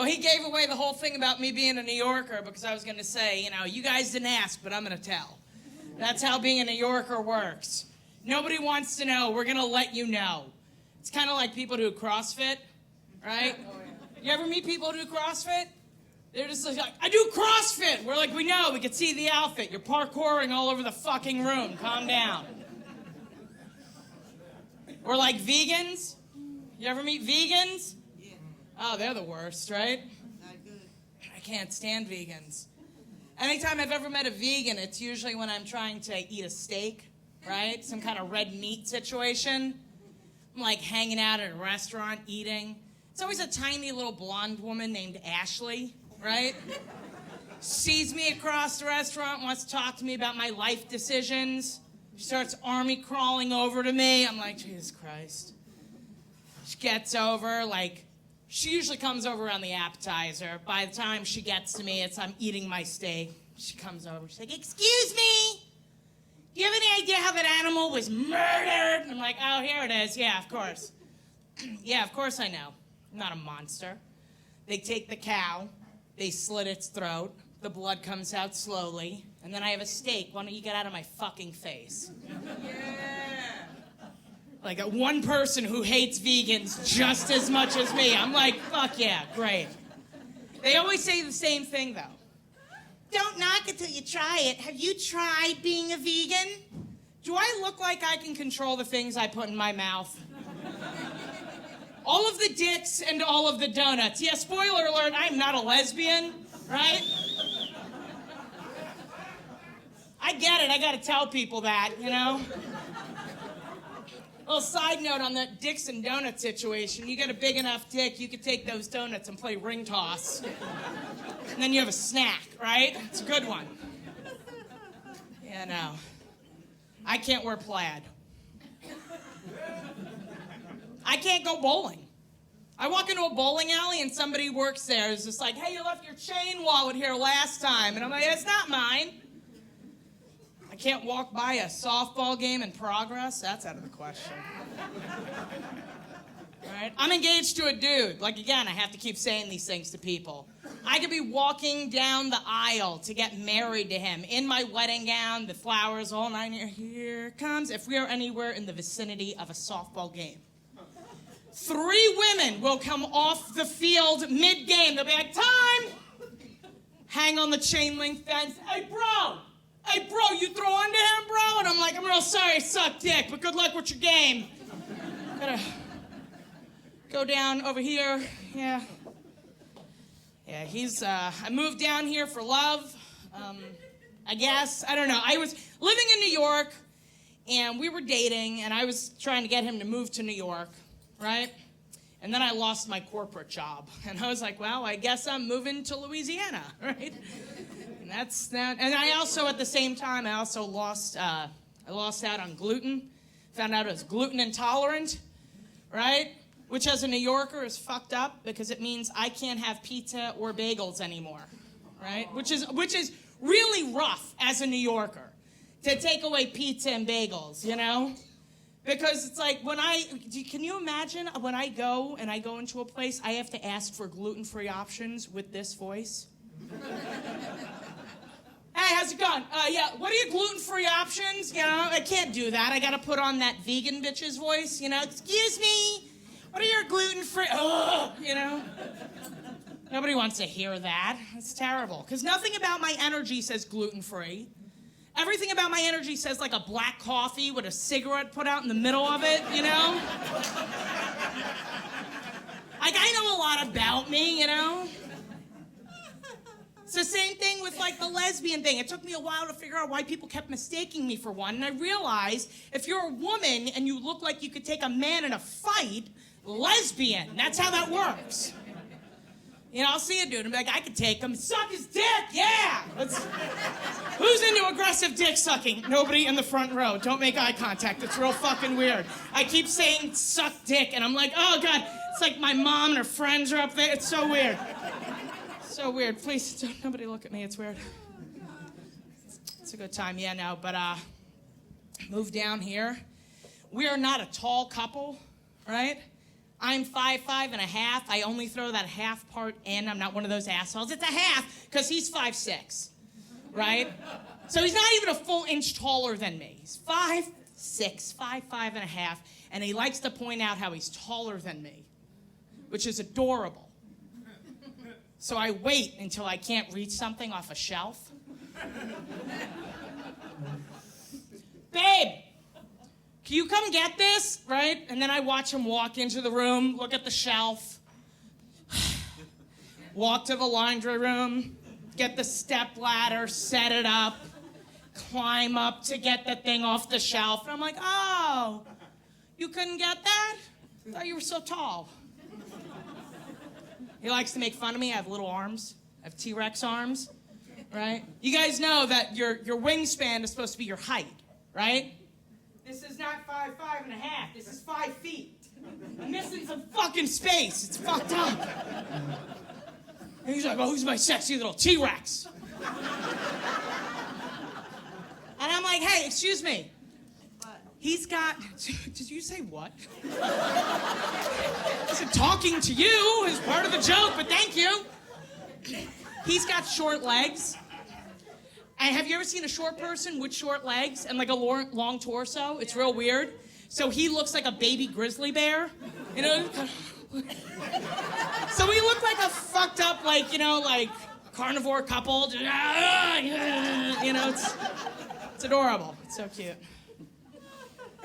Well, he gave away the whole thing about me being a New Yorker because I was going to say, you guys didn't ask, but I'm going to tell. That's how being a New Yorker works. Nobody wants to know. We're going to let you know. It's kind of like people who do CrossFit, right? You ever meet people who do CrossFit? They're just like, I do CrossFit. We're like, we know. We can see the outfit. You're parkouring all over the fucking room. Calm down. Or like vegans. You ever meet vegans? Yeah. Oh, they're the worst, right? Not good. I can't stand vegans. Anytime I've ever met a vegan, it's usually when I'm trying to eat a steak, right? Some kind of red meat situation. I'm like hanging out at a restaurant eating. It's always a tiny little blonde woman named Ashley, right? Sees me across the restaurant, wants to talk to me about my life decisions. She starts army crawling over to me. I'm like, Jesus Christ. She gets over, she usually comes over around the appetizer. By the time she gets to me, I'm eating my steak. She comes over, she's like, excuse me, do you have any idea how that animal was murdered? I'm like, oh, here it is. Yeah, of course. Yeah, of course I know. I'm not a monster. They take the cow, they slit its throat, the blood comes out slowly, and then I have a steak. Why don't you get out of my fucking face? Yeah. Like one person who hates vegans just as much as me. I'm like, fuck yeah, great. They always say the same thing, though. Don't knock it till you try it. Have you tried being a vegan? Do I look like I can control the things I put in my mouth? All of the dicks and all of the donuts. Yeah, spoiler alert, I'm not a lesbian, right? I get it, I gotta tell people that, Little side note on that dicks and donut situation. You get a big enough dick, you could take those donuts and play ring toss. And then you have a snack, right? It's a good one. Yeah, no. I can't wear plaid. I can't go bowling. I walk into a bowling alley and somebody works there is just like, hey, you left your chain wallet here last time. And I'm like, it's not mine. I can't walk by a softball game in progress. That's out of the question. Right? I'm engaged to a dude. Again, I have to keep saying these things to people. I could be walking down the aisle to get married to him in my wedding gown, the flowers, all nine. Here comes. If we are anywhere in the vicinity of a softball game, 3 women will come off the field mid-game. They'll be like, time! Hang on the chain link fence. Hey, bro, you throw under him, bro? And I'm like, I'm real sorry, I suck dick, but good luck with your game. Gotta go down over here. Yeah, I moved down here for love, I guess. I don't know. I was living in New York, and we were dating, and I was trying to get him to move to New York, right? And then I lost my corporate job. And I was like, well, I guess I'm moving to Louisiana, right? And that's that. And I also, at the same time, I lost out on gluten. Found out I was gluten intolerant, right? Which as a New Yorker is fucked up because it means I can't have pizza or bagels anymore, right? Which is really rough as a New Yorker to take away pizza and bagels, Because it's like can you imagine when I go into a place, I have to ask for gluten-free options with this voice? Hey, how's it going? Yeah, what are your gluten-free options? I can't do that. I gotta put on that vegan bitch's voice, Excuse me, what are your gluten-free, Nobody wants to hear that. It's terrible. Because nothing about my energy says gluten-free. Everything about my energy says like a black coffee with a cigarette put out in the middle of it, I know a lot about me, It's the same thing with the lesbian thing. It took me a while to figure out why people kept mistaking me for one. And I realized if you're a woman and you look like you could take a man in a fight, lesbian. That's how that works. I'll see a dude and be like, I could take him. Suck his dick, yeah! Who's into aggressive dick sucking? Nobody in the front row. Don't make eye contact. It's real fucking weird. I keep saying suck dick, and I'm like, oh, God. It's like my mom and her friends are up there. It's so weird. So weird. Please, don't nobody look at me. It's weird. It's a good time. Yeah, no, but moved down here. We are not a tall couple, right? I'm 5'5" and a half. I only throw that half part in. I'm not one of those assholes. It's a half because he's 5'6", right? So he's not even a full inch taller than me. He's 5'6", 5'5" and a half, and he likes to point out how he's taller than me, which is adorable. So I wait until I can't reach something off a shelf. Babe, can you come get this, right? And then I watch him walk into the room, look at the shelf, walk to the laundry room, get the step ladder, set it up, climb up to get the thing off the shelf. And I'm like, oh, you couldn't get that? I thought you were so tall. He likes to make fun of me. I have little arms. I have T-Rex arms, right? You guys know that your wingspan is supposed to be your height, right? This is not 5'5" and a half. This is 5 feet. I'm missing some fucking space. It's fucked up. And he's like, oh, who's my sexy little T-Rex? And I'm like, hey, excuse me. He's got, did you say what? I said, talking to you is part of the joke, but thank you. He's got short legs. And have you ever seen a short person with short legs and like a long torso? It's real weird. So he looks like a baby grizzly bear, you know? So we look like a fucked up, like, you know, like carnivore couple. You know, it's adorable. It's so cute.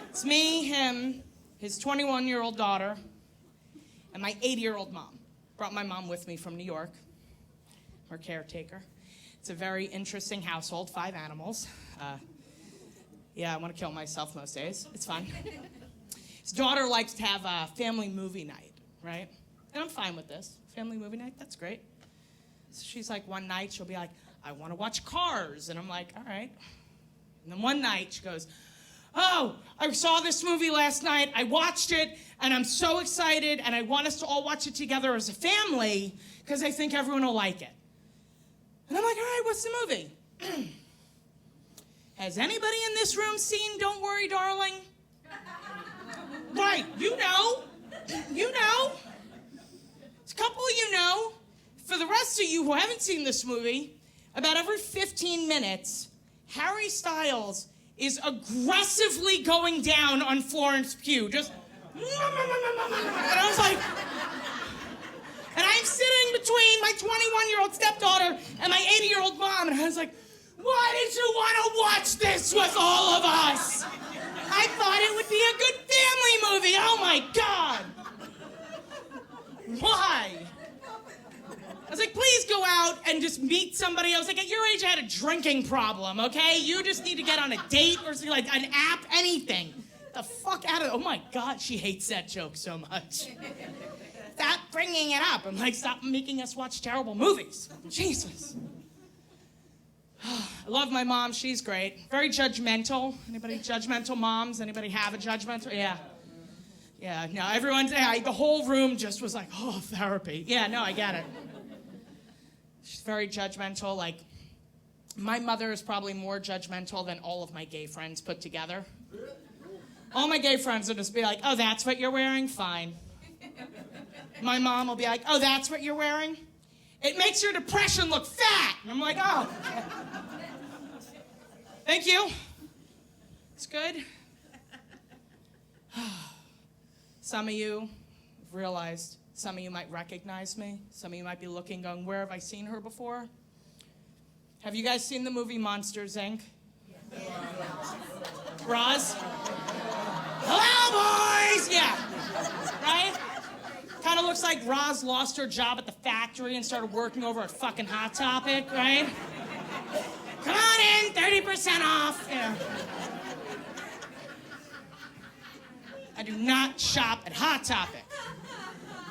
It's me, him, his 21-year-old daughter, and my 80-year-old mom. Brought my mom with me from New York, her caretaker. It's a very interesting household, 5 animals. Yeah, I want to kill myself most days. It's fun. His daughter likes to have a family movie night, right? And I'm fine with this. Family movie night, that's great. So she's like, one night, she'll be like, I want to watch Cars. And I'm like, all right. And then one night, she goes, oh, I saw this movie last night. I watched it, and I'm so excited, and I want us to all watch it together as a family because I think everyone will like it. And I'm like, all right, what's the movie? Has anybody in this room seen Don't Worry, Darling? Right, you know. You know. It's a couple of you know. For the rest of you who haven't seen this movie, about every 15 minutes, Harry Styles is aggressively going down on Florence Pugh. Just, and I was like, and I'm sitting between my 21-year-old stepdaughter and my 80-year-old mom, and I was like, why did you want to watch this with all of us? I thought it would be a good family movie. Oh my God. Why? I was like, please go out and just meet somebody. I was like, at your age, I had a drinking problem, okay? You just need to get on a date or something, like an app, anything. The fuck out of it. Oh my God, she hates that joke so much. Stop bringing it up. I'm like, stop making us watch terrible movies. Jesus. I love my mom. She's great. Very judgmental. Anybody judgmental moms? Anybody have a judgmental? Yeah. Yeah, no, everyone's, the whole room just was like, oh, therapy. Yeah, no, I get it. She's very judgmental. Like, my mother is probably more judgmental than all of my gay friends put together. All my gay friends will just be like, oh, that's what you're wearing? Fine. My mom will be like, oh, that's what you're wearing? It makes your depression look fat. And I'm like, oh. Thank you. It's good. Some of you have realized, some of you might recognize me. Some of you might be looking, going, where have I seen her before? Have you guys seen the movie Monsters, Inc.? Yeah. Roz? Hello, boys! Yeah. Right? Kind of looks like Roz lost her job at the factory and started working over at fucking Hot Topic, right? Come on in, 30% off. Yeah. I do not shop at Hot Topic.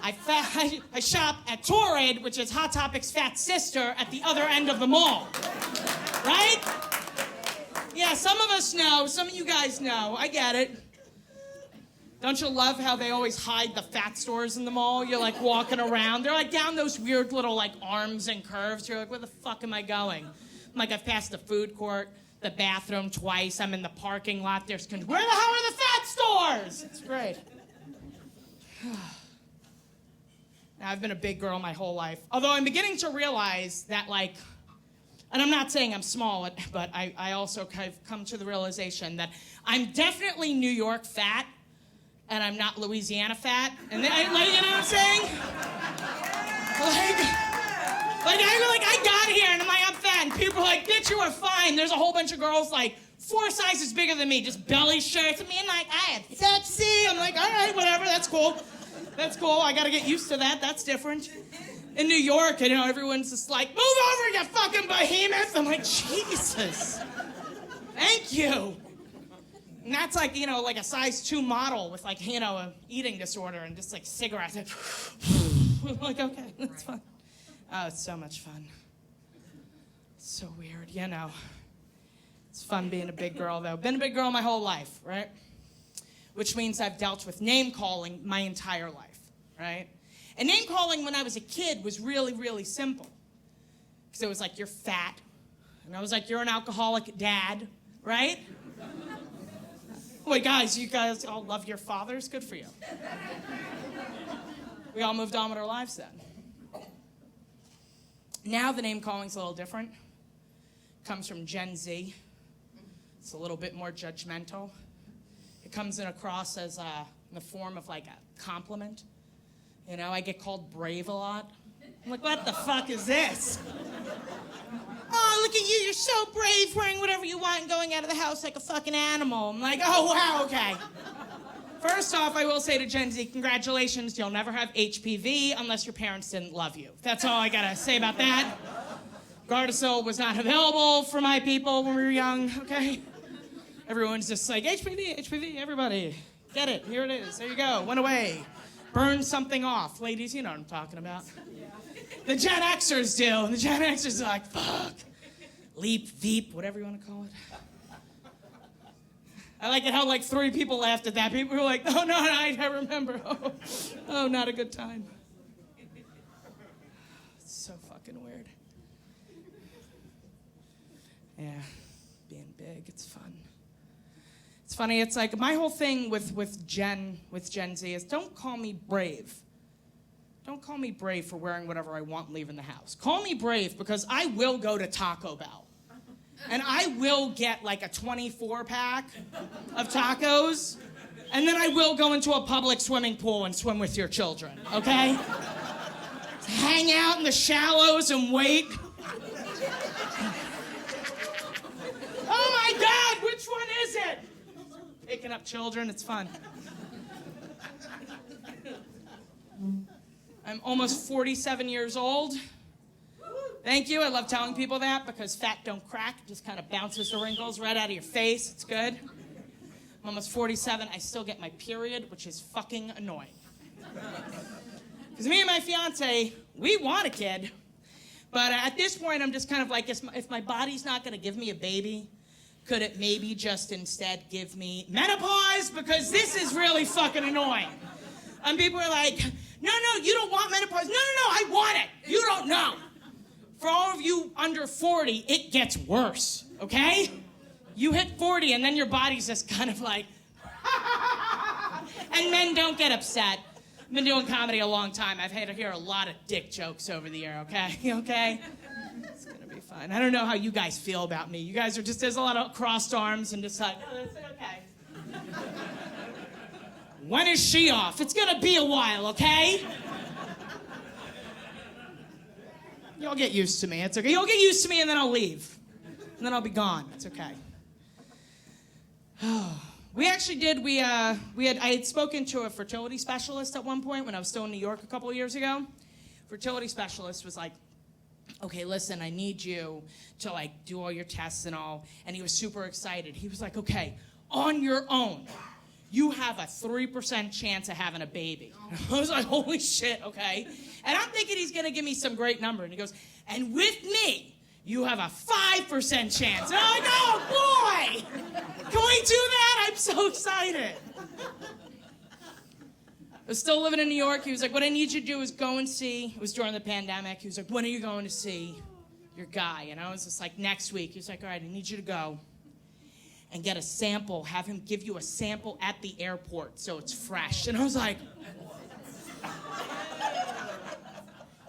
I shop at Torrid, which is Hot Topic's fat sister at the other end of the mall. Right? Yeah, some of us know. Some of you guys know. I get it. Don't you love how they always hide the fat stores in the mall? You're like walking around. They're like down those weird little like arms and curves. You're like, where the fuck am I going? I'm like, I've passed the food court, the bathroom twice. I'm in the parking lot. Where the hell are the fat stores? It's great. I've been a big girl my whole life. Although I'm beginning to realize that, like, and I'm not saying I'm small, but I also have come to the realization that I'm definitely New York fat, and I'm not Louisiana fat. And then, you know what I'm saying? I got here, and I'm fat, and people are like, bitch, you are fine. There's a whole bunch of girls, like, 4 sizes bigger than me, just belly shirts, and me, and like, I am sexy. I'm like, all right, whatever, that's cool. That's cool, I gotta get used to that, that's different. In New York, you know, everyone's just like, move over, you fucking behemoth. I'm like, Jesus. Thank you. And that's like, you know, like a size 2 model with like, you know, an eating disorder and just like cigarettes. I'm like, okay, that's fun. Oh, it's so much fun. It's so weird, you know. It's fun being a big girl, though. Been a big girl my whole life, right? Which means I've dealt with name-calling my entire life, right? And name-calling when I was a kid was really, really simple. Because it was like, you're fat. And I was like, you're an alcoholic dad, right? Boy, guys, you guys all love your fathers. Good for you. We all moved on with our lives then. Now the name-calling's a little different. It comes from Gen Z. It's a little bit more judgmental. It comes in across as in the form of like a compliment. You know, I get called brave a lot. I'm like, what the fuck is this? Oh, look at you, you're so brave, wearing whatever you want and going out of the house like a fucking animal. I'm like, oh, wow, okay. First off, I will say to Gen Z, congratulations, you'll never have HPV unless your parents didn't love you. That's all I gotta say about that. Gardasil was not available for my people when we were young, okay? Everyone's just like, HPV, everybody. Get it, here it is, there you go, went away. Burn something off. Ladies, you know what I'm talking about. The Gen Xers do, and the Gen Xers are like, fuck. Leap, veep, whatever you want to call it. I like it how like 3 people laughed at that. People were like, oh, no, I remember. Oh, not a good time. It's so fucking weird. Yeah, being big, it's fun. It's funny, it's like my whole thing with Gen Z is don't call me brave. Don't call me brave for wearing whatever I want and leaving the house. Call me brave because I will go to Taco Bell. And I will get like a 24-pack of tacos. And then I will go into a public swimming pool and swim with your children, okay? Hang out in the shallows and wait. Oh my God, which one is it? Picking up children, it's fun. I'm almost 47 years old. Thank you, I love telling people that because fat don't crack, it just kind of bounces the wrinkles right out of your face, it's good. I'm almost 47, I still get my period, which is fucking annoying. Because me and my fiance, we want a kid, but at this point I'm just kind of like, if my body's not gonna give me a baby, could it maybe just instead give me menopause? Because this is really fucking annoying. And people are like, no, you don't want menopause. No, I want it. You don't know. For all of you under 40, it gets worse, okay? You hit 40 and then your body's just kind of like, and men don't get upset. I've been doing comedy a long time. I've had to hear a lot of dick jokes over the year, okay? Okay? It's gonna be fine. I don't know how you guys feel about me. You guys are just, there's a lot of crossed arms and just like, oh, that's okay. When is she off? It's gonna be a while, okay? You'll get used to me, it's okay. You'll get used to me and then I'll leave. And then I'll be gone, it's okay. We actually did, I had spoken to a fertility specialist at one point when I was still in New York a couple of years ago. Fertility specialist was like, okay, listen, I need you to like do all your tests and all. And he was super excited. He was like, okay, on your own, you have a 3% chance of having a baby. I was like, holy shit, okay. And I'm thinking he's gonna give me some great number. And he goes, and with me, you have a 5% chance. And I'm like, oh boy, can we do that? I'm so excited. I was still living in New York. He was like, what I need you to do is go and see, it was during the pandemic. He was like, when are you going to see your guy? And I was just like, next week. He was like, all right, I need you to go and get a sample, have him give you a sample at the airport so it's fresh. And I was like,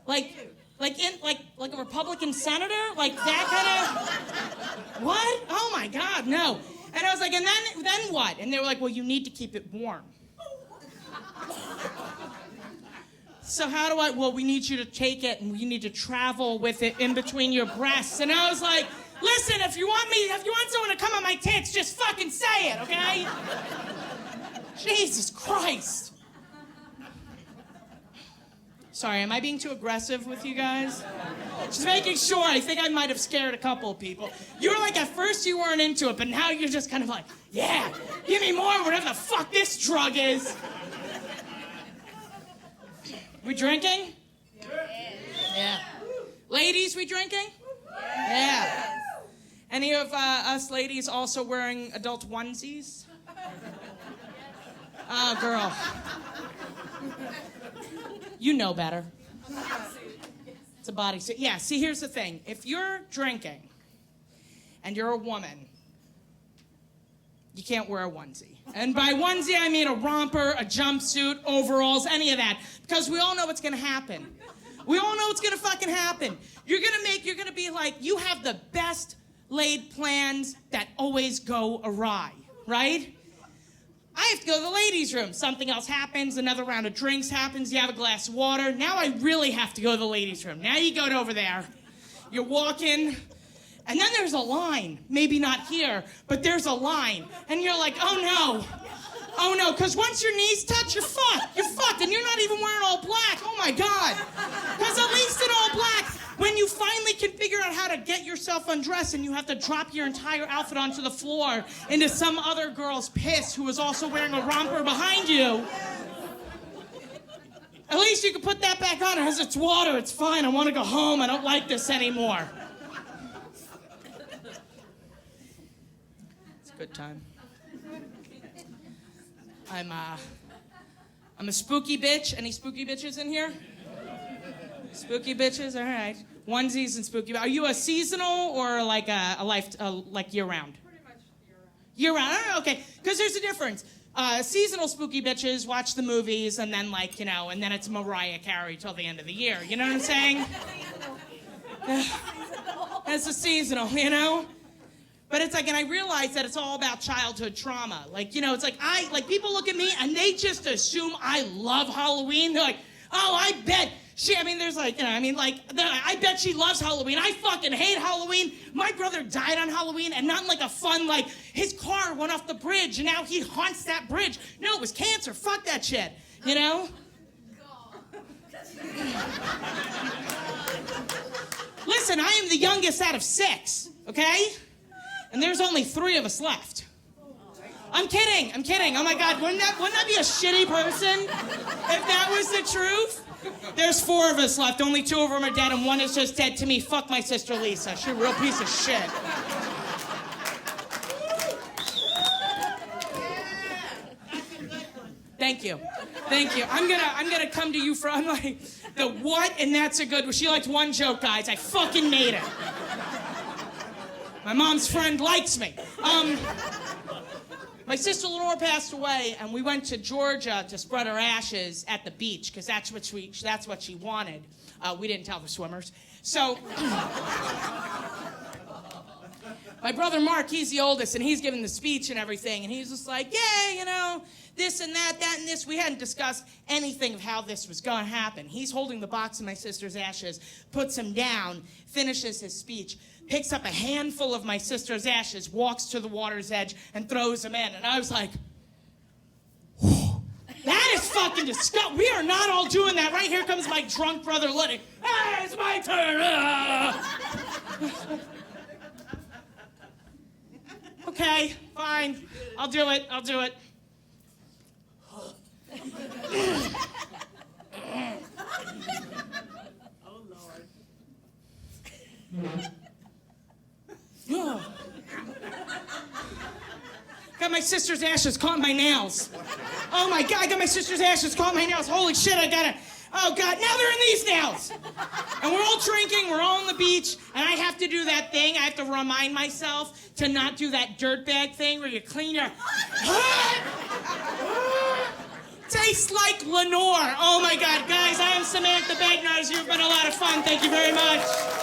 Like a Republican senator? Like that kind of, what? Oh my God, no. And I was like, and then what? And they were like, well, you need to keep it warm. So how do I, well, we need you to take it and you need to travel with it in between your breasts. And I was like, listen, if you want someone to come on my tits, just fucking say it, okay? Jesus Christ. Sorry, am I being too aggressive with you guys? Just making sure. I think I might have scared a couple of people. You were like, at first you weren't into it, but now you're just kind of like, yeah, give me more, whatever the fuck this drug is. We drinking? Yeah. Ladies, we drinking? Yeah. Any of us ladies also wearing adult onesies? Oh, girl. You know better. It's a bodysuit. Yeah, see, here's the thing. If you're drinking and you're a woman, you can't wear a onesie. And by onesie, I mean a romper, a jumpsuit, overalls, any of that. Because we all know what's going to happen. We all know what's going to fucking happen. You're going to be like, you have the best laid plans that always go awry, right? I have to go to the ladies' room. Something else happens. Another round of drinks happens. You have a glass of water. Now I really have to go to the ladies' room. Now you go over there. You're walking. And then there's a line. Maybe not here, but there's a line. And you're like, oh no. Oh no, because once your knees touch, you're fucked. You're fucked. And you're not even wearing all black. Oh my God. Because at least in all black, when you finally can figure out how to get yourself undressed and you have to drop your entire outfit onto the floor into some other girl's piss who is also wearing a romper behind you, at least you can put that back on. It has its water. It's fine. I want to go home. I don't like this anymore. It's a good time. I'm a spooky bitch. Any spooky bitches in here? Spooky bitches, all right. Onesies and spooky. Are you a seasonal or like like year-round? Pretty much year-round. Year-round, okay. Because there's a difference. Seasonal spooky bitches watch the movies and then and then it's Mariah Carey till the end of the year. You know what I'm saying? It's a seasonal, you know? But it's like, and I realize that it's all about childhood trauma. Like, it's like, people look at me and they just assume I love Halloween. They're like, oh, I bet there's like, I bet she loves Halloween. I fucking hate Halloween. My brother died on Halloween, and not in like a fun, like, his car went off the bridge and now he haunts that bridge. No, it was cancer. Fuck that shit. You know? Listen, I am the youngest out of 6, okay? And there's only 3 of us left. I'm kidding. Oh my God, wouldn't that be a shitty person if that was the truth? There's 4 of us left. Only 2 of them are dead, and 1 is just dead to me. Fuck my sister Lisa. She's a real piece of shit. Thank you. I'm gonna come to you for like the what, and that's a good one. She liked one joke, guys. I fucking made it. My mom's friend likes me. My sister Lenore passed away, and we went to Georgia to spread her ashes at the beach because that's what she wanted. We didn't tell the swimmers. So my brother Mark, he's the oldest, and he's giving the speech and everything, and he's just like, yeah, this and that and this. We hadn't discussed anything of how this was going to happen. He's holding the box of my sister's ashes, puts him down, finishes his speech, picks up a handful of my sister's ashes, walks to the water's edge, and throws them in. And I was like, that is fucking disgusting. We are not all doing that. Right here comes my drunk brother, Lenny. Hey, it's my turn. Okay, fine. I'll do it. Oh, Lord. Got my sister's ashes caught in my nails. Oh my God, I got my sister's ashes caught in my nails. Holy shit, I got it. Oh God, now they're in these nails. And we're all drinking, we're all on the beach, and I have to do that thing. I have to remind myself to not do that dirtbag thing where you clean your... tastes like Lenore. Oh my God, guys, I am Samantha Bednarz. You've been a lot of fun. Thank you very much.